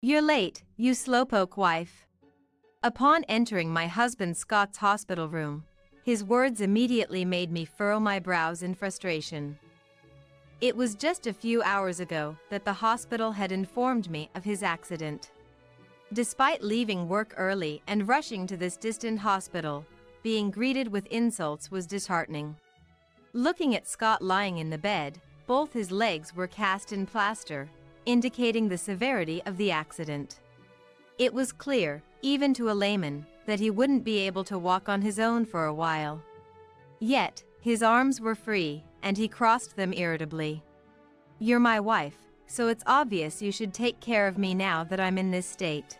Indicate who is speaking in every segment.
Speaker 1: You're late, you slowpoke wife. Upon entering my husband Scott's hospital room, his words immediately made me furrow my brows in frustration. It was just a few hours ago that the hospital had informed me of his accident. Despite leaving work early and rushing to this distant hospital, being greeted with insults was disheartening. Looking at Scott lying in the bed, both his legs were cast in plaster, indicating the severity of the accident. It was clear, even to a layman, that he wouldn't be able to walk on his own for a while. Yet, his arms were free, and he crossed them irritably. You're my wife, so it's obvious you should take care of me now that I'm in this state.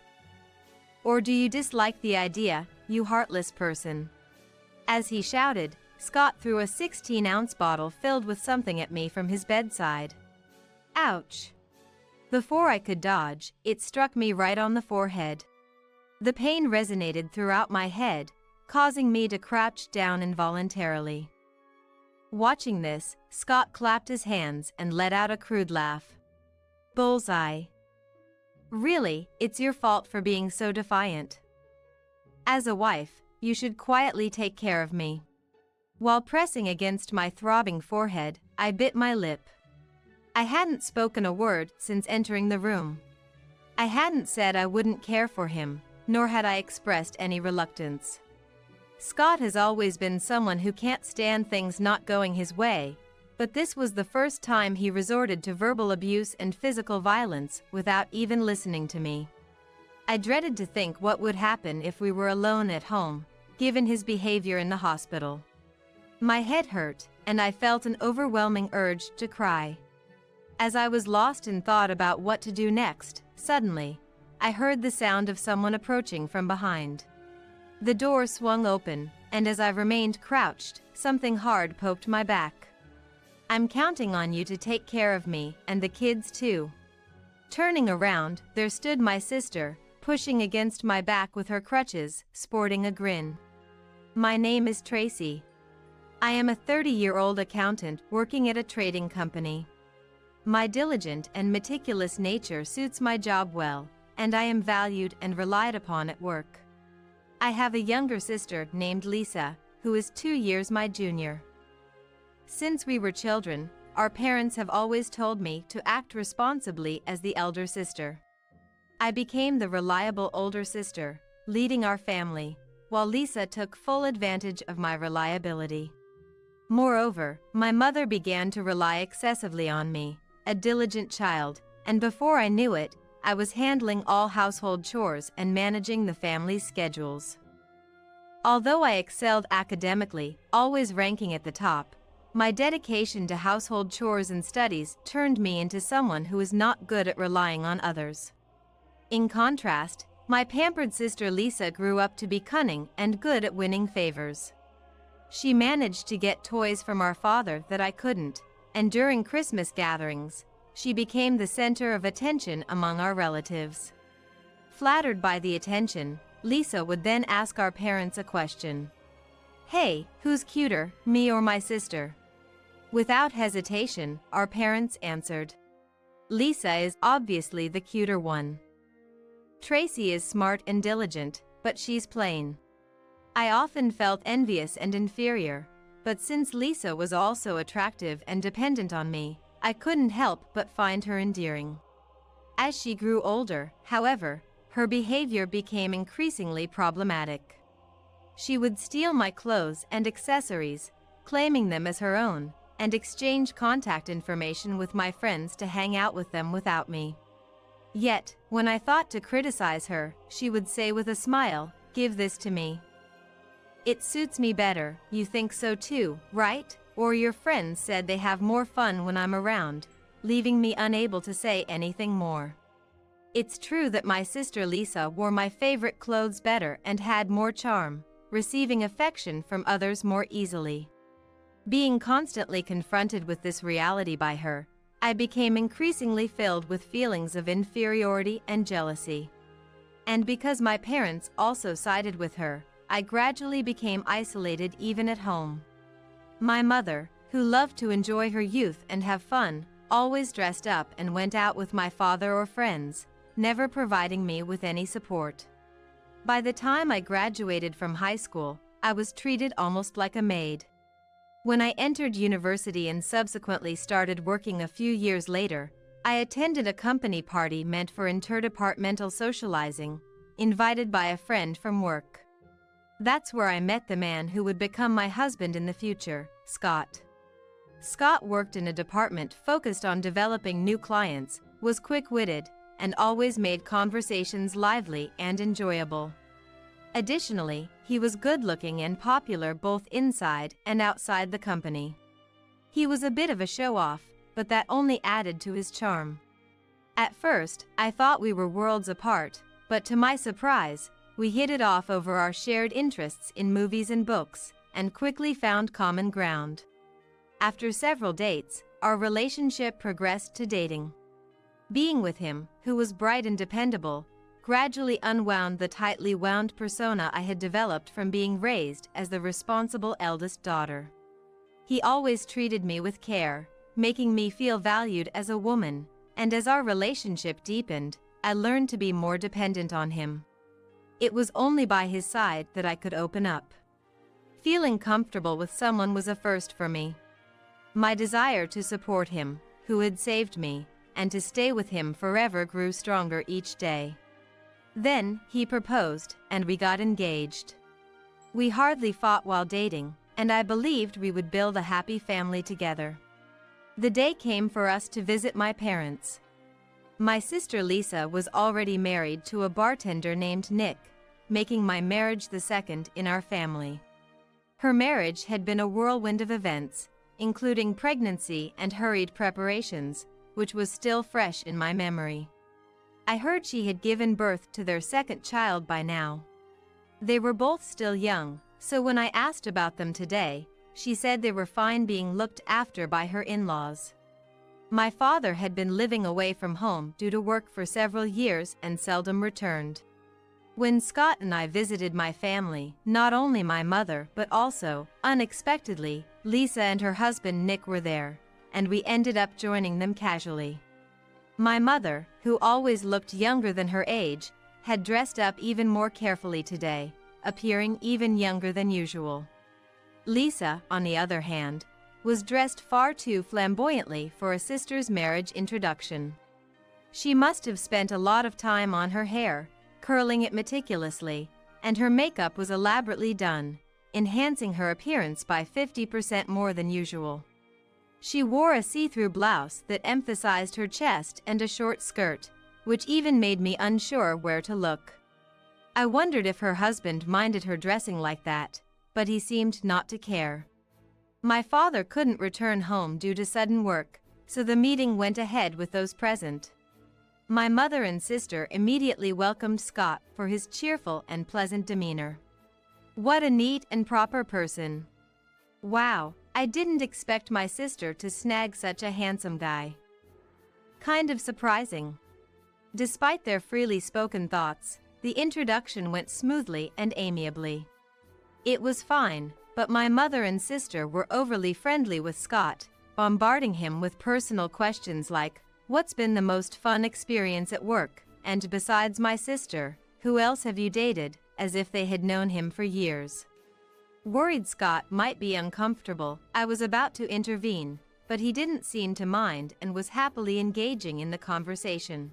Speaker 1: Or do you dislike the idea, you heartless person? As he shouted, Scott threw a 16-ounce bottle filled with something at me from his bedside. Ouch! Before I could dodge, it struck me right on the forehead. The pain resonated throughout my head, causing me to crouch down involuntarily. Watching this, Scott clapped his hands and let out a crude laugh. Bullseye. Really, it's your fault for being so defiant. As a wife, you should quietly take care of me. While pressing against my throbbing forehead, I bit my lip. I hadn't spoken a word since entering the room. I hadn't said I wouldn't care for him, nor had I expressed any reluctance. Scott has always been someone who can't stand things not going his way, but this was the first time he resorted to verbal abuse and physical violence without even listening to me. I dreaded to think what would happen if we were alone at home, given his behavior in the hospital. My head hurt, and I felt an overwhelming urge to cry. As I was lost in thought about what to do next, suddenly, I heard the sound of someone approaching from behind. The door swung open, and as I remained crouched, something hard poked my back. I'm counting on you to take care of me, and the kids too. Turning around, there stood my sister, pushing against my back with her crutches, sporting a grin. My name is Tracy. I am a 30-year-old accountant working at a trading company. My diligent and meticulous nature suits my job well, and I am valued and relied upon at work. I have a younger sister named Lisa, who is 2 years my junior. Since we were children, our parents have always told me to act responsibly as the elder sister. I became the reliable older sister, leading our family, while Lisa took full advantage of my reliability. Moreover, my mother began to rely excessively on me, a diligent child, and before I knew it, I was handling all household chores and managing the family's schedules. Although I excelled academically, always ranking at the top, my dedication to household chores and studies turned me into someone who is not good at relying on others. In contrast, my pampered sister Lisa grew up to be cunning and good at winning favors. She managed to get toys from our father that I couldn't, and during Christmas gatherings, she became the center of attention among our relatives. Flattered by the attention, Lisa would then ask our parents a question. Hey, who's cuter, me or my sister? Without hesitation, our parents answered. Lisa is obviously the cuter one. Tracy is smart and diligent, but she's plain. I often felt envious and inferior, but since Lisa was also attractive and dependent on me, I couldn't help but find her endearing. As she grew older, however, her behavior became increasingly problematic. She would steal my clothes and accessories, claiming them as her own, and exchange contact information with my friends to hang out with them without me. Yet, when I thought to criticize her, she would say with a smile, "Give this to me. It suits me better, you think so too, right? Or your friends said they have more fun when I'm around," leaving me unable to say anything more. It's true that my sister Lisa wore my favorite clothes better and had more charm, receiving affection from others more easily. Being constantly confronted with this reality by her, I became increasingly filled with feelings of inferiority and jealousy. And because my parents also sided with her, I gradually became isolated even at home. My mother, who loved to enjoy her youth and have fun, always dressed up and went out with my father or friends, never providing me with any support. By the time I graduated from high school, I was treated almost like a maid. When I entered university and subsequently started working a few years later, I attended a company party meant for interdepartmental socializing, invited by a friend from work. That's where I met the man who would become my husband in the future, Scott. Scott worked in a department focused on developing new clients, was quick-witted, and always made conversations lively and enjoyable. Additionally, he was good-looking and popular both inside and outside the company. He was a bit of a show-off, but that only added to his charm. At first, I thought we were worlds apart, but to my surprise, we hit it off over our shared interests in movies and books, and quickly found common ground. After several dates, our relationship progressed to dating. Being with him, who was bright and dependable, gradually unwound the tightly wound persona I had developed from being raised as the responsible eldest daughter. He always treated me with care, making me feel valued as a woman, and as our relationship deepened, I learned to be more dependent on him. It was only by his side that I could open up. Feeling comfortable with someone was a first for me. My desire to support him, who had saved me, and to stay with him forever grew stronger each day. Then, he proposed, and we got engaged. We hardly fought while dating, and I believed we would build a happy family together. The day came for us to visit my parents. My sister Lisa was already married to a bartender named Nick, making my marriage the second in our family. Her marriage had been a whirlwind of events, including pregnancy and hurried preparations, which was still fresh in my memory. I heard she had given birth to their second child by now. They were both still young, so when I asked about them today, she said they were fine being looked after by her in-laws. My father had been living away from home due to work for several years and seldom returned. When Scott and I visited my family, not only my mother but also, unexpectedly, Lisa and her husband Nick were there, and we ended up joining them casually. My mother, who always looked younger than her age, had dressed up even more carefully today, appearing even younger than usual. Lisa, on the other hand, was dressed far too flamboyantly for a sister's marriage introduction. She must have spent a lot of time on her hair, curling it meticulously, and her makeup was elaborately done, enhancing her appearance by 50% more than usual. She wore a see-through blouse that emphasized her chest and a short skirt, which even made me unsure where to look. I wondered if her husband minded her dressing like that, but he seemed not to care. My father couldn't return home due to sudden work, so the meeting went ahead with those present. My mother and sister immediately welcomed Scott for his cheerful and pleasant demeanor. What a neat and proper person. Wow, I didn't expect my sister to snag such a handsome guy. Kind of surprising. Despite their freely spoken thoughts, the introduction went smoothly and amiably. It was fine, but my mother and sister were overly friendly with Scott, bombarding him with personal questions like, "What's been the most fun experience at work? And besides my sister, who else have you dated?" as if they had known him for years. Worried Scott might be uncomfortable, I was about to intervene, but he didn't seem to mind and was happily engaging in the conversation.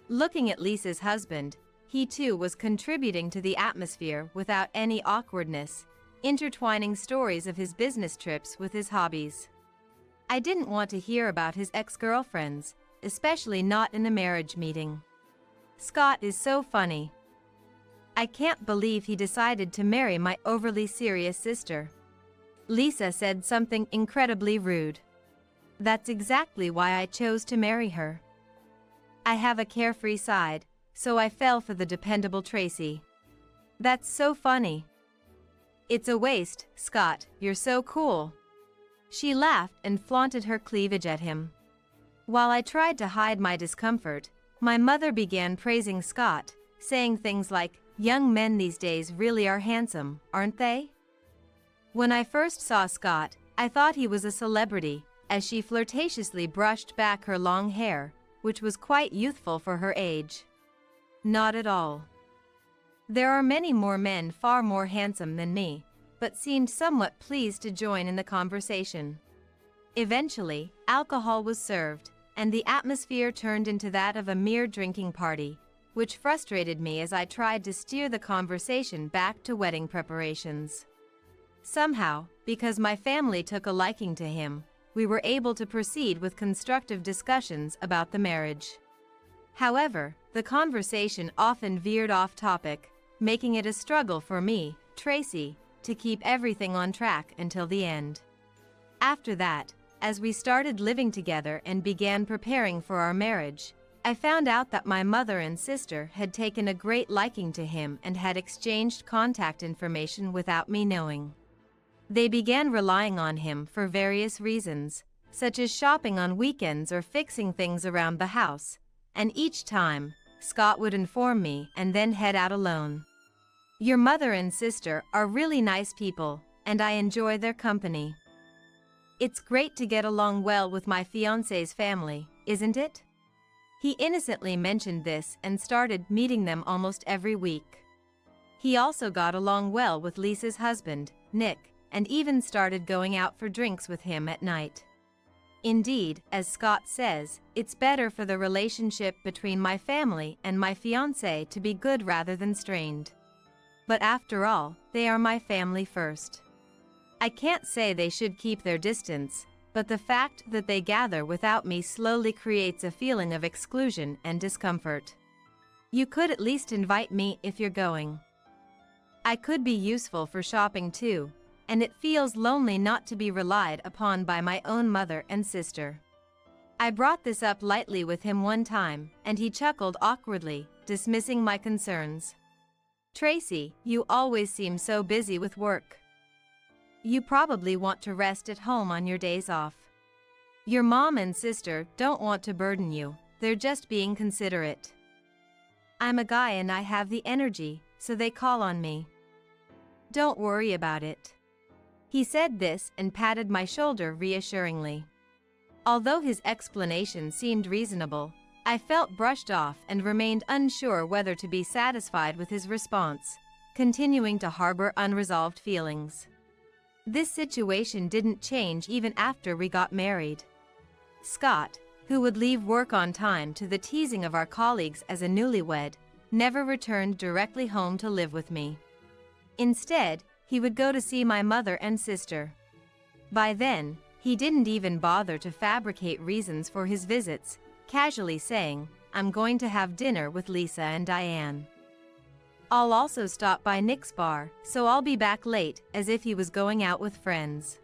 Speaker 1: Looking at Lisa's husband, he too was contributing to the atmosphere without any awkwardness, intertwining stories of his business trips with his hobbies. I didn't want to hear about his ex-girlfriends, especially not in a marriage meeting. Scott is so funny. I can't believe he decided to marry my overly serious sister. Lisa said something incredibly rude. That's exactly why I chose to marry her. I have a carefree side, so I fell for the dependable Tracy. That's so funny. It's a waste, Scott, you're so cool. She laughed and flaunted her cleavage at him. While I tried to hide my discomfort, my mother began praising Scott, saying things like, "Young men these days really are handsome, aren't they?" When I first saw Scott, I thought he was a celebrity, as she flirtatiously brushed back her long hair, which was quite youthful for her age. Not at all. There are many more men far more handsome than me, but seemed somewhat pleased to join in the conversation. Eventually, alcohol was served, and the atmosphere turned into that of a mere drinking party, which frustrated me as I tried to steer the conversation back to wedding preparations. Somehow, because my family took a liking to him, we were able to proceed with constructive discussions about the marriage. However, the conversation often veered off topic, making it a struggle for me, Tracy, to keep everything on track until the end. After that, as we started living together and began preparing for our marriage, I found out that my mother and sister had taken a great liking to him and had exchanged contact information without me knowing. They began relying on him for various reasons, such as shopping on weekends or fixing things around the house, and each time, Scott would inform me and then head out alone. Your mother and sister are really nice people, and I enjoy their company. It's great to get along well with my fiancé's family, isn't it? He innocently mentioned this and started meeting them almost every week. He also got along well with Lisa's husband, Nick, and even started going out for drinks with him at night. Indeed, as Scott says, it's better for the relationship between my family and my fiancé to be good rather than strained. But after all, they are my family first. I can't say they should keep their distance, but the fact that they gather without me slowly creates a feeling of exclusion and discomfort. You could at least invite me if you're going. I could be useful for shopping too, and it feels lonely not to be relied upon by my own mother and sister. I brought this up lightly with him one time, and he chuckled awkwardly, dismissing my concerns. Tracy, you always seem so busy with work. You probably want to rest at home on your days off. Your mom and sister don't want to burden you, they're just being considerate. I'm a guy and I have the energy, so they call on me. Don't worry about it. He said this and patted my shoulder reassuringly. Although his explanation seemed reasonable, I felt brushed off and remained unsure whether to be satisfied with his response, continuing to harbor unresolved feelings. This situation didn't change even after we got married. Scott, who would leave work on time to the teasing of our colleagues as a newlywed, never returned directly home to live with me. Instead, he would go to see my mother and sister. By then, he didn't even bother to fabricate reasons for his visits, casually saying, "I'm going to have dinner with Lisa and Diane. I'll also stop by Nick's bar, so I'll be back late," as if he was going out with friends.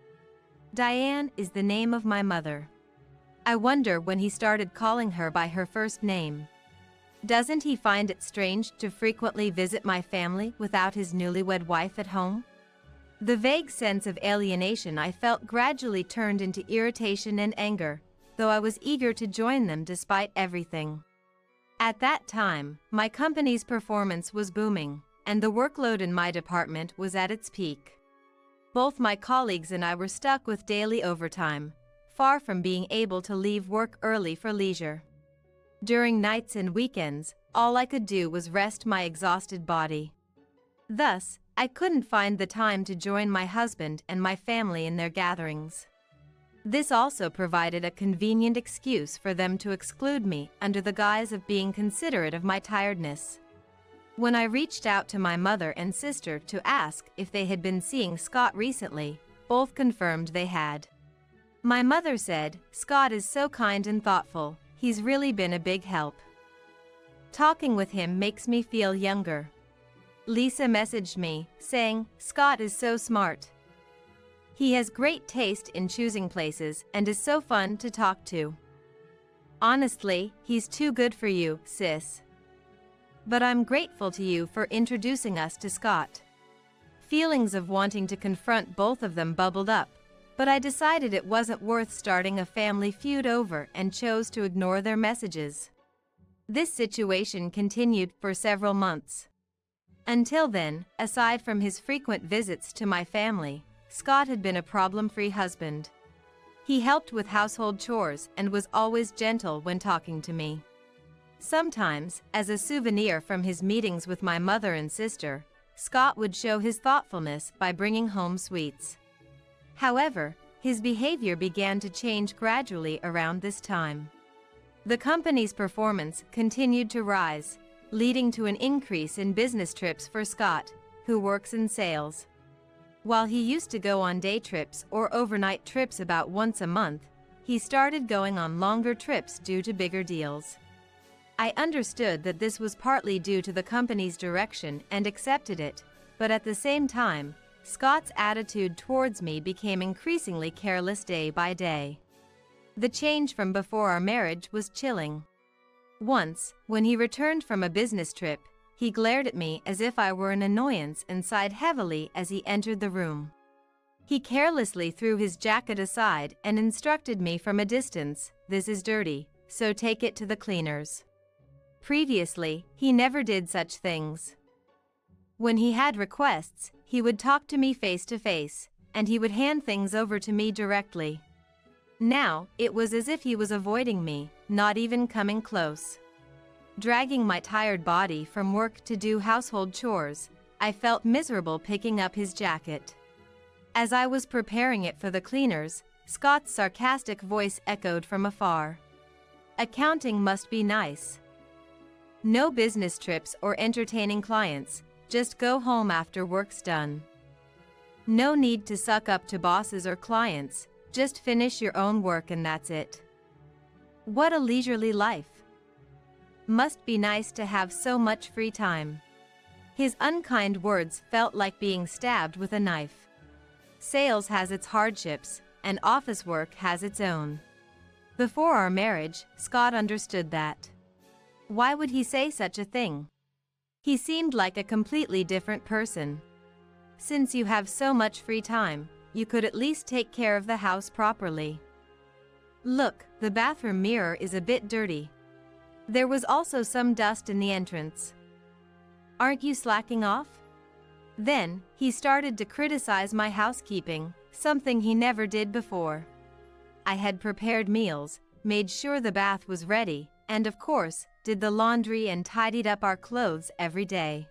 Speaker 1: Diane is the name of my mother. I wonder when he started calling her by her first name. Doesn't he find it strange to frequently visit my family without his newlywed wife at home? The vague sense of alienation I felt gradually turned into irritation and anger, though I was eager to join them despite everything. At that time, my company's performance was booming, and the workload in my department was at its peak. Both my colleagues and I were stuck with daily overtime, far from being able to leave work early for leisure. During nights and weekends, all I could do was rest my exhausted body. Thus, I couldn't find the time to join my husband and my family in their gatherings. This also provided a convenient excuse for them to exclude me under the guise of being considerate of my tiredness. When I reached out to my mother and sister to ask if they had been seeing Scott recently, both confirmed they had. My mother said, "Scott is so kind and thoughtful, he's really been a big help. Talking with him makes me feel younger." Lisa messaged me, saying, "Scott is so smart. He has great taste in choosing places and is so fun to talk to. Honestly, he's too good for you, sis. But I'm grateful to you for introducing us to Scott." Feelings of wanting to confront both of them bubbled up, but I decided it wasn't worth starting a family feud over and chose to ignore their messages. This situation continued for several months. Until then, aside from his frequent visits to my family, Scott had been a problem-free husband. He helped with household chores and was always gentle when talking to me. Sometimes, as a souvenir from his meetings with my mother and sister, Scott would show his thoughtfulness by bringing home sweets. However, his behavior began to change gradually around this time. The company's performance continued to rise, leading to an increase in business trips for Scott, who works in sales. While he used to go on day trips or overnight trips about once a month, he started going on longer trips due to bigger deals. I understood that this was partly due to the company's direction and accepted it, but at the same time, Scott's attitude towards me became increasingly careless day by day. The change from before our marriage was chilling. Once, when he returned from a business trip, he glared at me as if I were an annoyance and sighed heavily as he entered the room. He carelessly threw his jacket aside and instructed me from a distance, "This is dirty, so take it to the cleaners." Previously, he never did such things. When he had requests, he would talk to me face to face, and he would hand things over to me directly. Now, it was as if he was avoiding me, not even coming close. Dragging my tired body from work to do household chores, I felt miserable picking up his jacket. As I was preparing it for the cleaners, Scott's sarcastic voice echoed from afar. "Accounting must be nice. No business trips or entertaining clients, just go home after work's done. No need to suck up to bosses or clients, just finish your own work and that's it. What a leisurely life. Must be nice to have so much free time." His unkind words felt like being stabbed with a knife. Sales has its hardships, and office work has its own. Before our marriage, Scott understood that. Why would he say such a thing? He seemed like a completely different person. Since you have so much free time, you could at least take care of the house properly. Look, the bathroom mirror is a bit dirty. There was also some dust in the entrance. Aren't you slacking off? Then, he started to criticize my housekeeping, something he never did before. I had prepared meals, made sure the bath was ready, and of course, did the laundry and tidied up our clothes every day.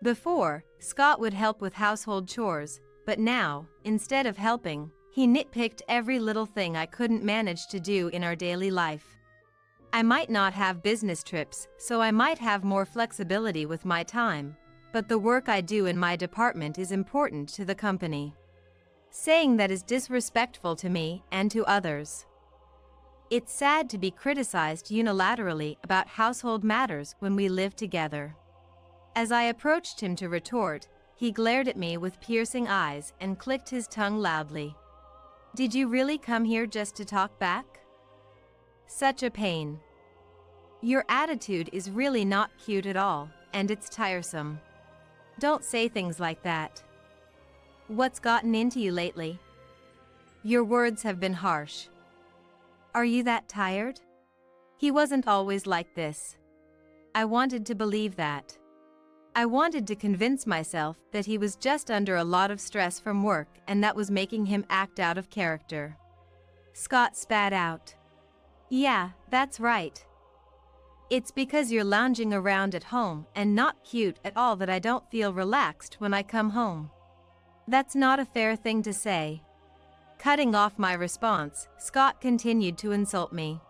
Speaker 1: Before, Scott would help with household chores, but now, instead of helping, he nitpicked every little thing I couldn't manage to do in our daily life. I might not have business trips, so I might have more flexibility with my time, but the work I do in my department is important to the company. Saying that is disrespectful to me and to others. It's sad to be criticized unilaterally about household matters when we live together. As I approached him to retort, he glared at me with piercing eyes and clicked his tongue loudly. "Did you really come here just to talk back? Such a pain. Your attitude is really not cute at all, and it's tiresome. Don't say things like that. What's gotten into you lately? Your words have been harsh. Are you that tired?" He wasn't always like this. I wanted to believe that. I wanted to convince myself that he was just under a lot of stress from work and that was making him act out of character. Scott spat out. "Yeah, that's right. It's because you're lounging around at home and not cute at all that I don't feel relaxed when I come home. That's not a fair thing to say." Cutting off my response, Scott continued to insult me.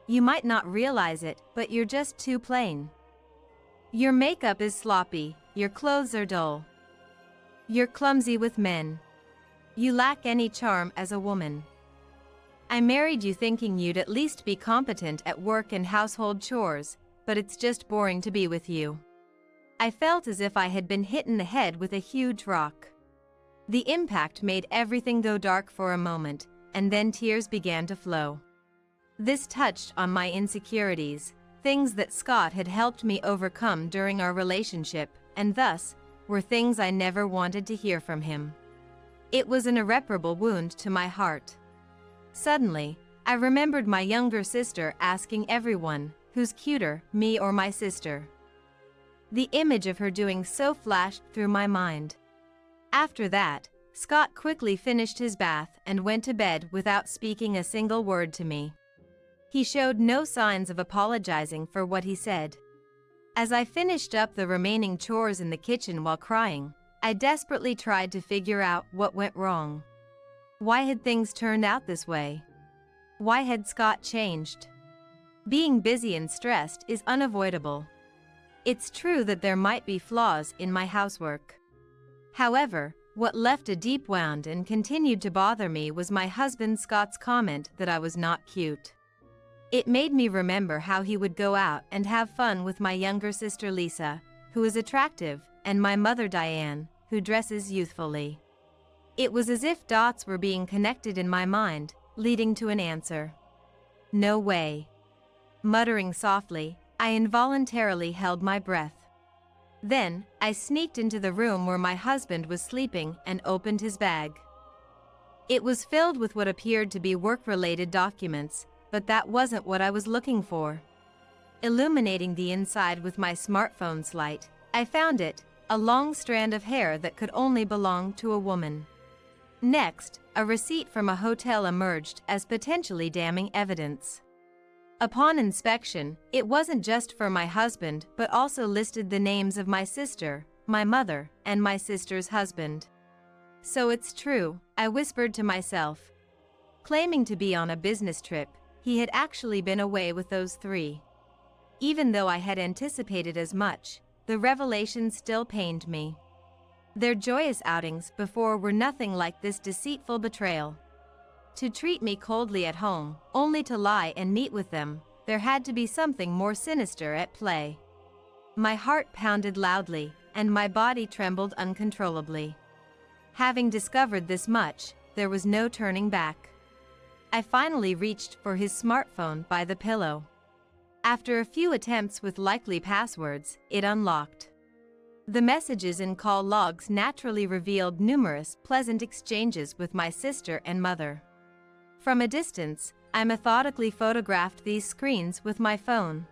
Speaker 1: "You might not realize it, but you're just too plain. Your makeup is sloppy, your clothes are dull. You're clumsy with men. You lack any charm as a woman. I married you thinking you'd at least be competent at work and household chores, but it's just boring to be with you." I felt as if I had been hit in the head with a huge rock. The impact made everything go dark for a moment, and then tears began to flow. This touched on my insecurities, things that Scott had helped me overcome during our relationship, and thus, were things I never wanted to hear from him. It was an irreparable wound to my heart. Suddenly, I remembered my younger sister asking everyone, "Who's cuter, me or my sister?" The image of her doing so flashed through my mind. After that, Scott quickly finished his bath and went to bed without speaking a single word to me. He showed no signs of apologizing for what he said. As I finished up the remaining chores in the kitchen while crying, I desperately tried to figure out what went wrong. Why had things turned out this way? Why had Scott changed? Being busy and stressed is unavoidable. It's true that there might be flaws in my housework. However, what left a deep wound and continued to bother me was my husband Scott's comment that I was not cute. It made me remember how he would go out and have fun with my younger sister Lisa, who is attractive, and my mother Diane, who dresses youthfully. It was as if dots were being connected in my mind, leading to an answer. No way. Muttering softly, I involuntarily held my breath. Then, I sneaked into the room where my husband was sleeping and opened his bag. It was filled with what appeared to be work-related documents, but that wasn't what I was looking for. Illuminating the inside with my smartphone's light, I found it, a long strand of hair that could only belong to a woman. Next, a receipt from a hotel emerged as potentially damning evidence. Upon inspection, it wasn't just for my husband but also listed the names of my sister, my mother, and my sister's husband. So it's true, I whispered to myself. Claiming to be on a business trip, he had actually been away with those three. Even though I had anticipated as much, the revelation still pained me. Their joyous outings before were nothing like this deceitful betrayal. To treat me coldly at home, only to lie and meet with them, there had to be something more sinister at play. My heart pounded loudly, and my body trembled uncontrollably. Having discovered this much, there was no turning back. I finally reached for his smartphone by the pillow. After a few attempts with likely passwords, it unlocked. The messages and call logs naturally revealed numerous pleasant exchanges with my sister and mother. From a distance, I methodically photographed these screens with my phone.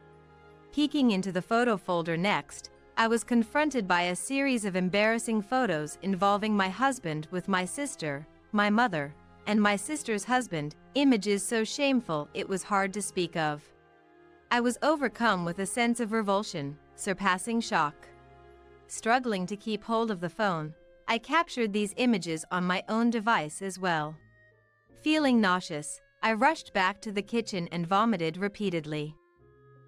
Speaker 1: Peeking into the photo folder next, I was confronted by a series of embarrassing photos involving my husband with my sister, my mother, and my sister's husband, images so shameful it was hard to speak of. I was overcome with a sense of revulsion, surpassing shock. Struggling to keep hold of the phone, I captured these images on my own device as well. Feeling nauseous, I rushed back to the kitchen and vomited repeatedly.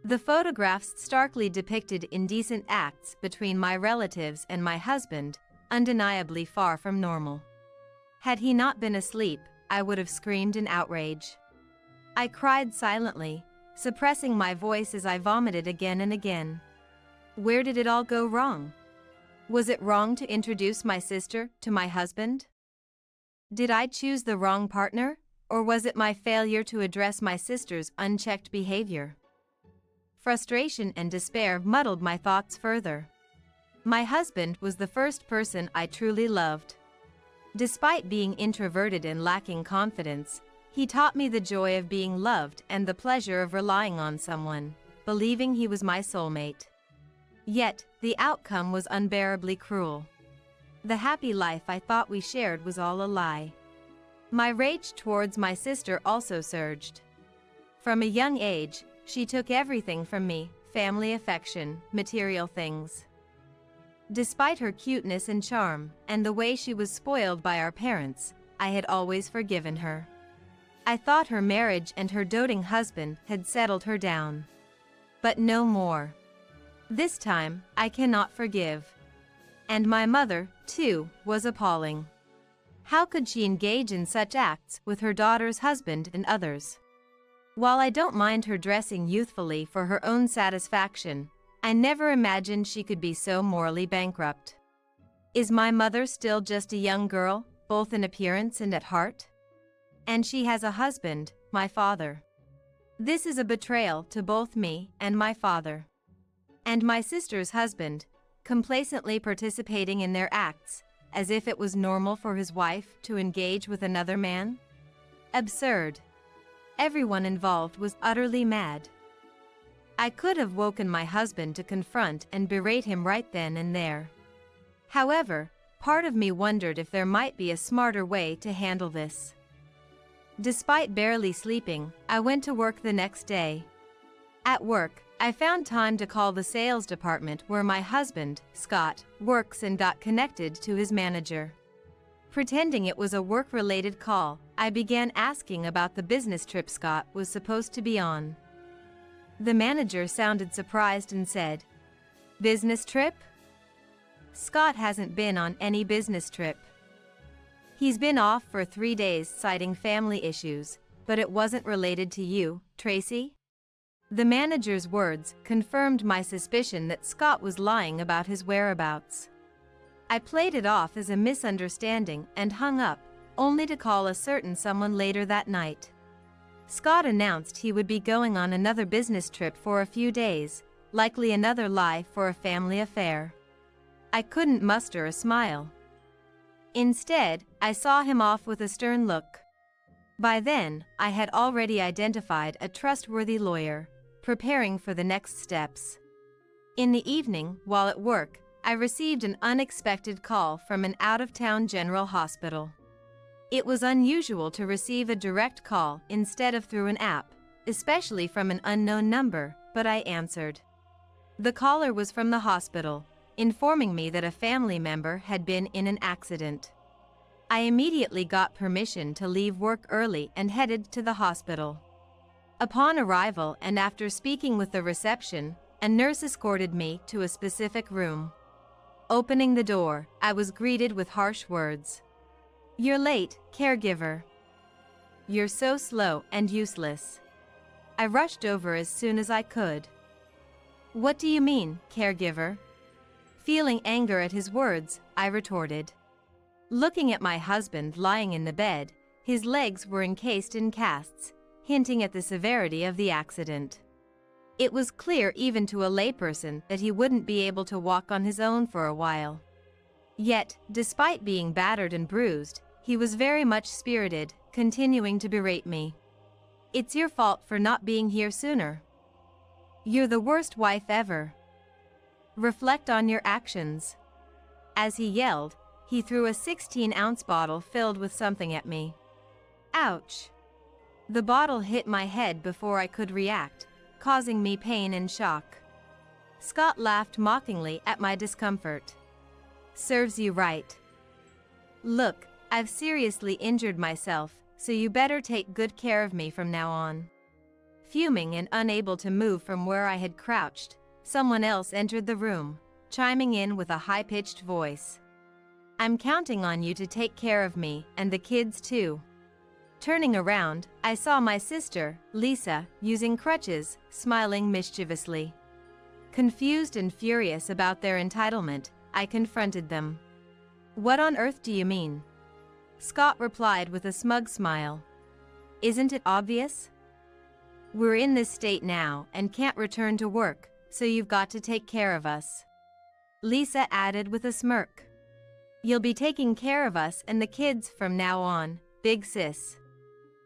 Speaker 1: The photographs starkly depicted indecent acts between my relatives and my husband, undeniably far from normal. Had he not been asleep, I would have screamed in outrage. I cried silently, suppressing my voice as I vomited again and again. Where did it all go wrong? Was it wrong to introduce my sister to my husband? Did I choose the wrong partner, or was it my failure to address my sister's unchecked behavior? Frustration and despair muddled my thoughts further. My husband was the first person I truly loved. Despite being introverted and lacking confidence, he taught me the joy of being loved and the pleasure of relying on someone, believing he was my soulmate. Yet, the outcome was unbearably cruel. The happy life I thought we shared was all a lie. My rage towards my sister also surged. From a young age, she took everything from me: family affection, material things. Despite her cuteness and charm, and the way she was spoiled by our parents, I had always forgiven her. I thought her marriage and her doting husband had settled her down. But no more. This time, I cannot forgive. And my mother, too, was appalling. How could she engage in such acts with her daughter's husband and others? While I don't mind her dressing youthfully for her own satisfaction, I never imagined she could be so morally bankrupt. Is my mother still just a young girl, both in appearance and at heart? And she has a husband, my father. This is a betrayal to both me and my father. And my sister's husband, complacently participating in their acts, as if it was normal for his wife to engage with another man? Absurd. Everyone involved was utterly mad. I could have woken my husband to confront and berate him right then and there. However, part of me wondered if there might be a smarter way to handle this. Despite barely sleeping, I went to work the next day. At work, I found time to call the sales department where my husband, Scott, works and got connected to his manager. Pretending it was a work-related call, I began asking about the business trip Scott was supposed to be on. The manager sounded surprised and said, "Business trip? Scott hasn't been on any business trip. He's been off for 3 days citing family issues, but it wasn't related to you, Tracy?" The manager's words confirmed my suspicion that Scott was lying about his whereabouts. I played it off as a misunderstanding and hung up, only to call a certain someone later that night. Scott announced he would be going on another business trip for a few days, likely another lie for a family affair. I couldn't muster a smile. Instead, I saw him off with a stern look. By then, I had already identified a trustworthy lawyer, preparing for the next steps. In the evening, while at work, I received an unexpected call from an out-of-town general hospital. It was unusual to receive a direct call instead of through an app, especially from an unknown number, but I answered. The caller was from the hospital, informing me that a family member had been in an accident. I immediately got permission to leave work early and headed to the hospital. Upon arrival and after speaking with the reception, a nurse escorted me to a specific room. Opening the door, I was greeted with harsh words. "You're late, caregiver. You're so slow and useless." I rushed over as soon as I could. "What do you mean, caregiver?" Feeling anger at his words, I retorted. Looking at my husband lying in the bed, his legs were encased in casts, hinting at the severity of the accident. It was clear even to a layperson that he wouldn't be able to walk on his own for a while. Yet, despite being battered and bruised, he was very much spirited, continuing to berate me. "It's your fault for not being here sooner. You're the worst wife ever. Reflect on your actions." As he yelled, he threw a 16-ounce bottle filled with something at me. Ouch! The bottle hit my head before I could react, causing me pain and shock. Scott laughed mockingly at my discomfort. "Serves you right. Look, I've seriously injured myself, so you better take good care of me from now on." Fuming and unable to move from where I had crouched, someone else entered the room, chiming in with a high-pitched voice. "I'm counting on you to take care of me and the kids too." Turning around, I saw my sister, Lisa, using crutches, smiling mischievously. Confused and furious about their entitlement, I confronted them. "What on earth do you mean?" Scott replied with a smug smile. "Isn't it obvious? We're in this state now and can't return to work, so you've got to take care of us." Lisa added with a smirk. "You'll be taking care of us and the kids from now on, big sis."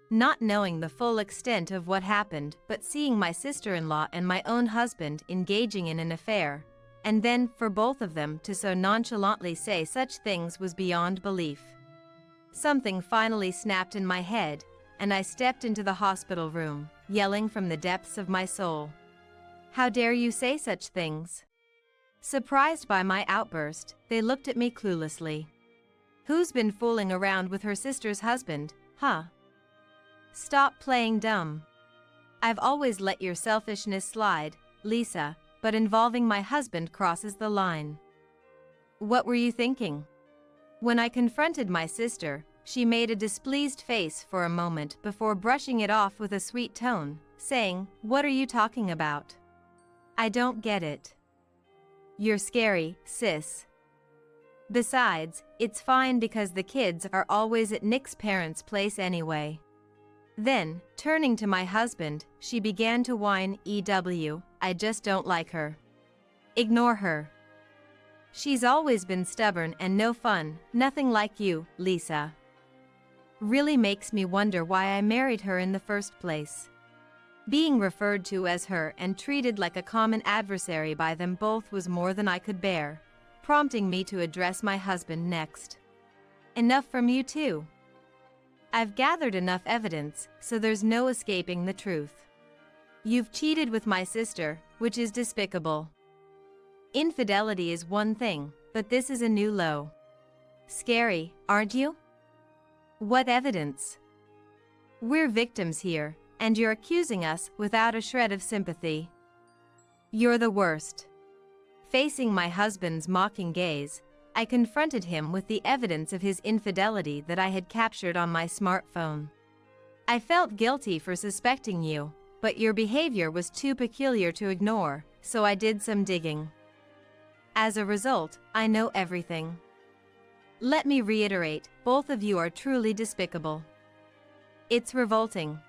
Speaker 1: Not knowing the full extent of what happened, but seeing my sister-in-law and my own husband engaging in an affair, and then for both of them to so nonchalantly say such things was beyond belief. Something finally snapped in my head, and I stepped into the hospital room, yelling from the depths of my soul. "How dare you say such things?" Surprised by my outburst, they looked at me cluelessly. "Who's been fooling around with her sister's husband, huh? Stop playing dumb. I've always let your selfishness slide, Lisa, but involving my husband crosses the line." "What were you thinking?" When I confronted my sister, she made a displeased face for a moment before brushing it off with a sweet tone, saying, "What are you talking about? I don't get it." "You're scary, sis. Besides, it's fine because the kids are always at Nick's parents' place anyway." Then, turning to my husband, she began to whine, I just don't like her. Ignore her. She's always been stubborn and no fun, nothing like you, Lisa. Really makes me wonder why I married her in the first place." Being referred to as her and treated like a common adversary by them both was more than I could bear, prompting me to address my husband next. "Enough from you too. I've gathered enough evidence, so there's no escaping the truth. You've cheated with my sister, which is despicable. Infidelity is one thing, but this is a new low. Scary, aren't you? What evidence? We're victims here, and you're accusing us without a shred of sympathy. You're the worst. Facing my husband's mocking gaze, I confronted him with the evidence of his infidelity that I had captured on my smartphone. I felt guilty for suspecting you, but your behavior was too peculiar to ignore, so I did some digging. As a result, I know everything. Let me reiterate, both of you are truly despicable. It's revolting.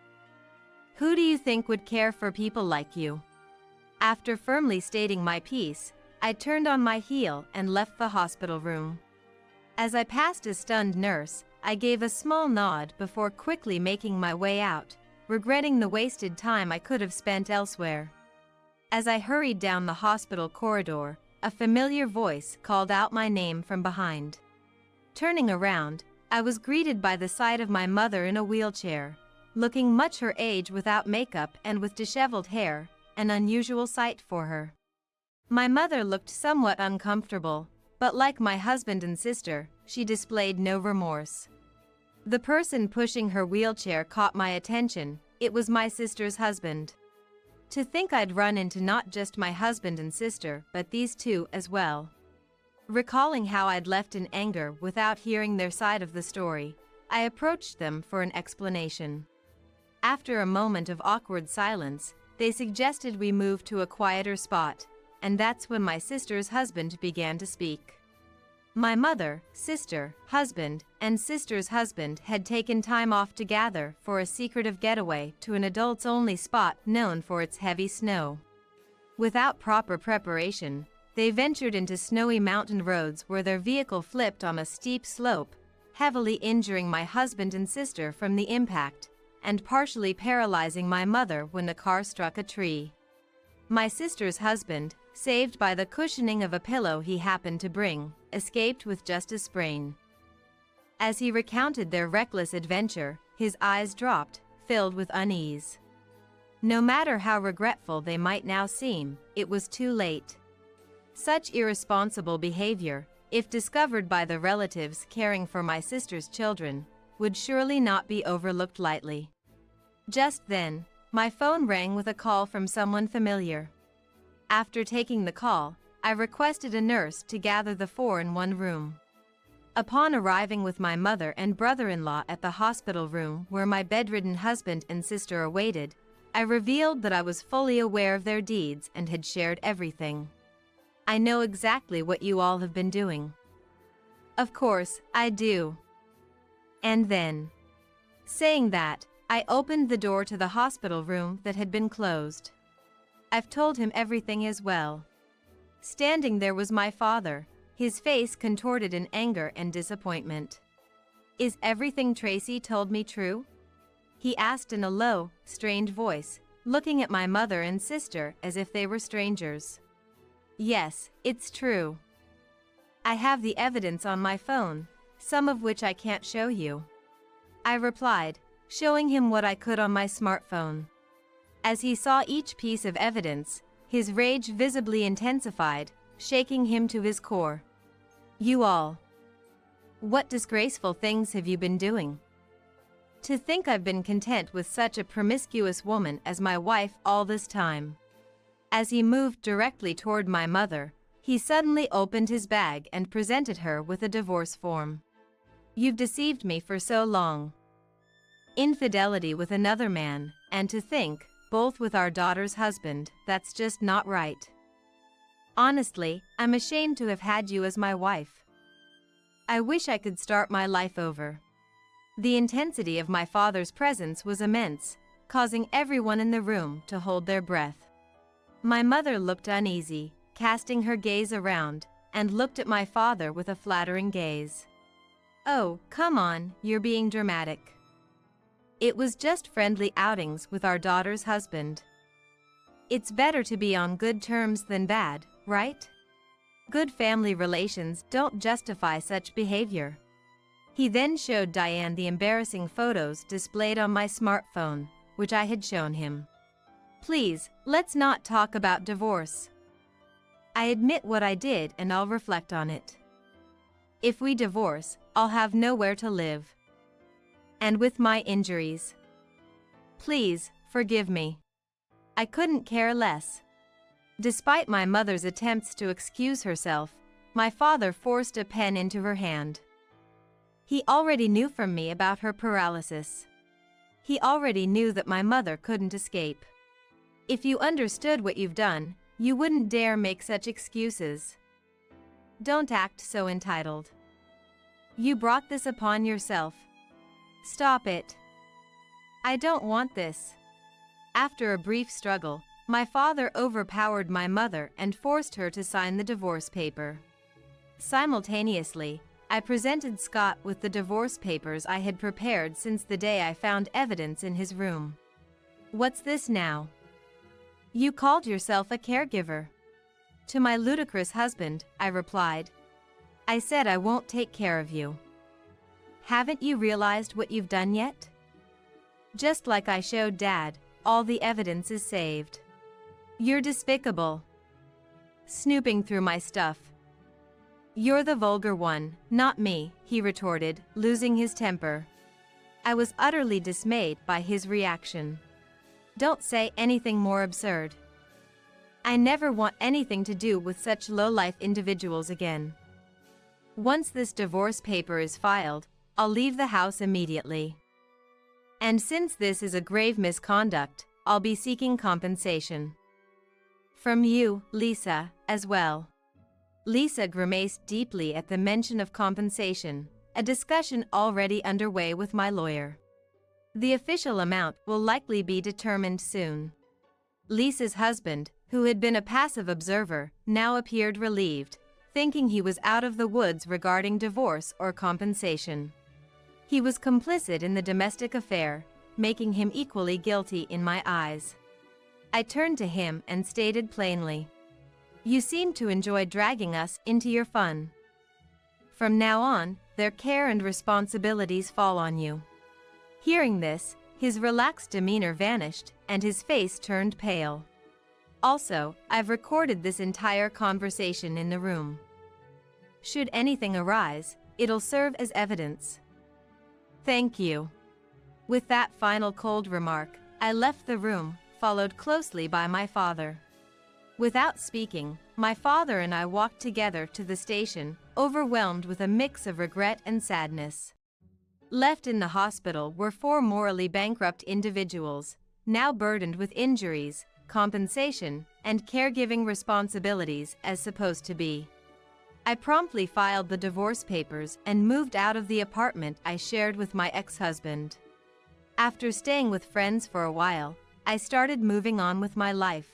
Speaker 1: Who do you think would care for people like you? After firmly stating my piece, I turned on my heel and left the hospital room. As I passed a stunned nurse, I gave a small nod before quickly making my way out, regretting the wasted time I could have spent elsewhere. As I hurried down the hospital corridor, a familiar voice called out my name from behind. Turning around, I was greeted by the sight of my mother in a wheelchair, looking much her age without makeup and with disheveled hair, an unusual sight for her. My mother looked somewhat uncomfortable, but like my husband and sister, she displayed no remorse. The person pushing her wheelchair caught my attention. It was my sister's husband. To think I'd run into not just my husband and sister, but these two as well. Recalling how I'd left in anger without hearing their side of the story, I approached them for an explanation. After a moment of awkward silence, they suggested we move to a quieter spot, and that's when my sister's husband began to speak. My mother, sister, husband, and sister's husband had taken time off to gather for a secretive getaway to an adults-only spot known for its heavy snow. Without proper preparation, they ventured into snowy mountain roads where their vehicle flipped on a steep slope, heavily injuring my husband and sister from the impact, and partially paralyzing my mother when the car struck a tree. My sister's husband, saved by the cushioning of a pillow he happened to bring, escaped with just a sprain. As he recounted their reckless adventure, his eyes dropped, filled with unease. No matter how regretful they might now seem, it was too late. Such irresponsible behavior, if discovered by the relatives caring for my sister's children, would surely not be overlooked lightly. Just then, my phone rang with a call from someone familiar. After taking the call, I requested a nurse to gather the four in one room. Upon arriving with my mother and brother-in-law at the hospital room where my bedridden husband and sister awaited, I revealed that I was fully aware of their deeds and had shared everything. I know exactly what you all have been doing. Of course, I do. And then, saying that, I opened the door to the hospital room that had been closed. I've told him everything as well. Standing there was my father, his face contorted in anger and disappointment. Is everything Tracy told me true? He asked in a low, strained voice, looking at my mother and sister as if they were strangers. Yes, it's true. I have the evidence on my phone, some of which I can't show you. I replied, showing him what I could on my smartphone. As he saw each piece of evidence, his rage visibly intensified, shaking him to his core. You all. What disgraceful things have you been doing? To think I've been content with such a promiscuous woman as my wife all this time. As he moved directly toward my mother, he suddenly opened his bag and presented her with a divorce form. You've deceived me for so long. Infidelity with another man, and to think, both with our daughter's husband, that's just not right. Honestly, I'm ashamed to have had you as my wife. I wish I could start my life over. The intensity of my father's presence was immense, causing everyone in the room to hold their breath. My mother looked uneasy, casting her gaze around, and looked at my father with a flattering gaze. Oh, come on, you're being dramatic. It was just friendly outings with our daughter's husband. It's better to be on good terms than bad, right? Good family relations don't justify such behavior. He then showed Diane the embarrassing photos displayed on my smartphone, which I had shown him. Please, let's not talk about divorce. I admit what I did and I'll reflect on it. If we divorce, I'll have nowhere to live. And with my injuries. Please, forgive me. I couldn't care less. Despite my mother's attempts to excuse herself, my father forced a pen into her hand. He already knew from me about her paralysis. He already knew that my mother couldn't escape. If you understood what you've done, you wouldn't dare make such excuses. Don't act so entitled. You brought this upon yourself. Stop it. I don't want this. After a brief struggle, my father overpowered my mother and forced her to sign the divorce paper. Simultaneously, I presented Scott with the divorce papers I had prepared since the day I found evidence in his room. What's this now? You called yourself a caregiver. To my ludicrous husband, I replied. I said I won't take care of you. Haven't you realized what you've done yet? Just like I showed Dad, all the evidence is saved. You're despicable. Snooping through my stuff. You're the vulgar one, not me, he retorted, losing his temper. I was utterly dismayed by his reaction. Don't say anything more absurd. I never want anything to do with such low-life individuals again. Once this divorce paper is filed, I'll leave the house immediately. And since this is a grave misconduct, I'll be seeking compensation. From you, Lisa, as well. Lisa grimaced deeply at the mention of compensation, a discussion already underway with my lawyer. The official amount will likely be determined soon. Lisa's husband, who had been a passive observer, now appeared relieved, thinking he was out of the woods regarding divorce or compensation. He was complicit in the domestic affair, making him equally guilty in my eyes. I turned to him and stated plainly, "You seem to enjoy dragging us into your fun. From now on, their care and responsibilities fall on you." Hearing this, his relaxed demeanor vanished and his face turned pale. Also, I've recorded this entire conversation in the room. Should anything arise, it'll serve as evidence. Thank you. With that final cold remark, I left the room, followed closely by my father. Without speaking, my father and I walked together to the station, overwhelmed with a mix of regret and sadness. Left in the hospital were 4 morally bankrupt individuals, now burdened with injuries, compensation, and caregiving responsibilities as supposed to be. I promptly filed the divorce papers and moved out of the apartment I shared with my ex-husband. After staying with friends for a while, I started moving on with my life.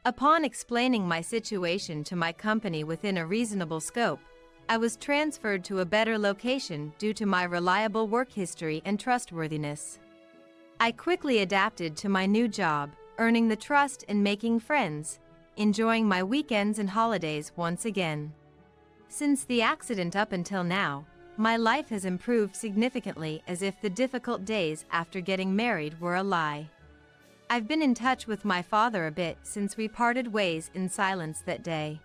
Speaker 1: Upon explaining my situation to my company within a reasonable scope, I was transferred to a better location due to my reliable work history and trustworthiness. I quickly adapted to my new job, earning the trust and making friends, enjoying my weekends and holidays once again. Since the accident up until now, my life has improved significantly, as if the difficult days after getting married were a lie. I've been in touch with my father a bit since we parted ways in silence that day.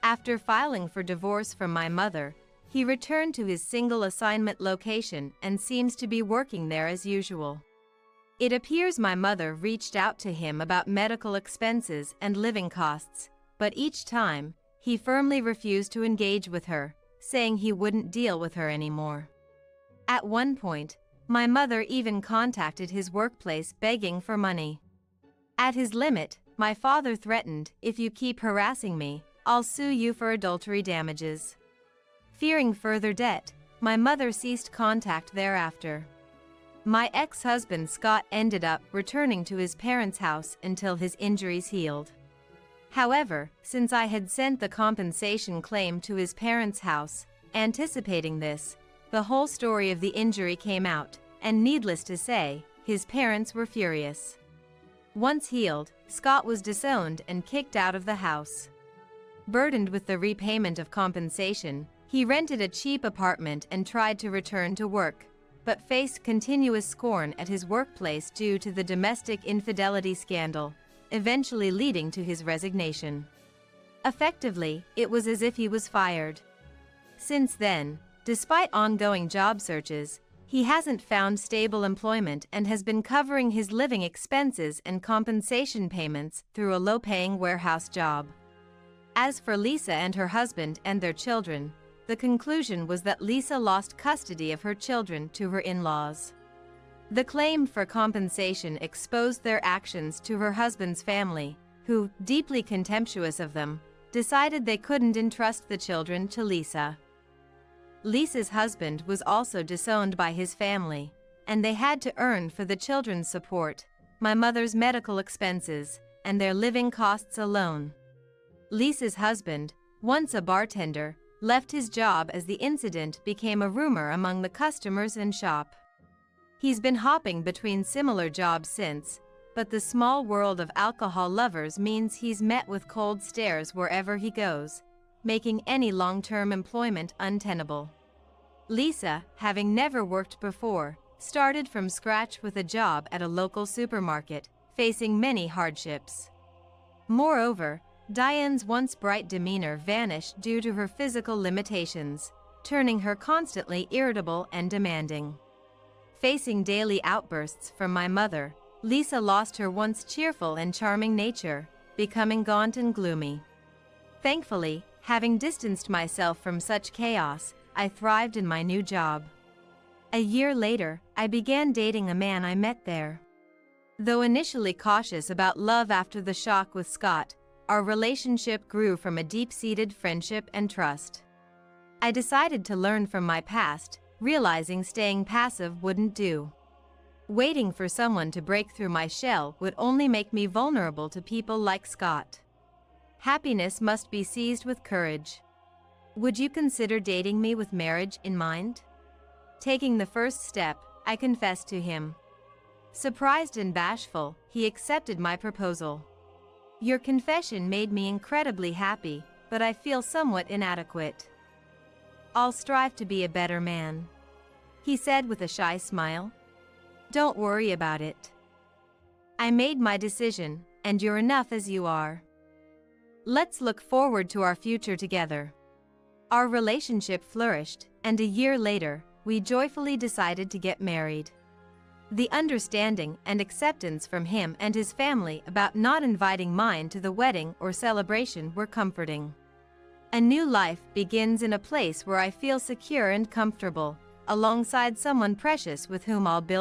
Speaker 1: After filing for divorce from my mother, he returned to his single assignment location and seems to be working there as usual. It appears my mother reached out to him about medical expenses and living costs, but each time, he firmly refused to engage with her, saying he wouldn't deal with her anymore. At one point, my mother even contacted his workplace begging for money. At his limit, my father threatened, "If you keep harassing me, I'll sue you for adultery damages." Fearing further debt, my mother ceased contact thereafter. My ex-husband Scott ended up returning to his parents' house until his injuries healed. However, since I had sent the compensation claim to his parents' house, anticipating this, the whole story of the injury came out, and needless to say, his parents were furious. Once healed, Scott was disowned and kicked out of the house. Burdened with the repayment of compensation, He rented a cheap apartment and tried to return to work, but faced continuous scorn at his workplace due to the domestic infidelity scandal, eventually leading to his resignation. Effectively, it was as if he was fired. Since then, despite ongoing job searches, he hasn't found stable employment and has been covering his living expenses and compensation payments through a low-paying warehouse job. As for Lisa and her husband and their children, the conclusion was that Lisa lost custody of her children to her in-laws. The claim for compensation exposed their actions to her husband's family, who, deeply contemptuous of them, decided they couldn't entrust the children to Lisa. Lisa's husband was also disowned by his family, and they had to earn for the children's support, my mother's medical expenses, and their living costs alone. Lisa's husband, once a bartender, left his job as the incident became a rumor among the customers and shop. He's been hopping between similar jobs since, but the small world of alcohol lovers means he's met with cold stares wherever he goes, making any long-term employment untenable. Lisa, having never worked before, started from scratch with a job at a local supermarket, facing many hardships. Moreover, Diane's once bright demeanor vanished due to her physical limitations, turning her constantly irritable and demanding. Facing daily outbursts from my mother, Lisa lost her once cheerful and charming nature, becoming gaunt and gloomy. Thankfully, having distanced myself from such chaos, I thrived in my new job. A year later, I began dating a man I met there. Though initially cautious about love after the shock with Scott, our relationship grew from a deep-seated friendship and trust. I decided to learn from my past, realizing staying passive wouldn't do. Waiting for someone to break through my shell would only make me vulnerable to people like Scott. Happiness must be seized with courage. Would you consider dating me with marriage in mind? Taking the first step, I confessed to him. Surprised and bashful, he accepted my proposal. Your confession made me incredibly happy, but I feel somewhat inadequate. I'll strive to be a better man, he said with a shy smile. Don't worry about it. I made my decision, and you're enough as you are. Let's look forward to our future together. Our relationship flourished, and a year later, we joyfully decided to get married. The understanding and acceptance from him and his family about not inviting mine to the wedding or celebration were comforting. A new life begins in a place where I feel secure and comfortable, alongside someone precious with whom I'll build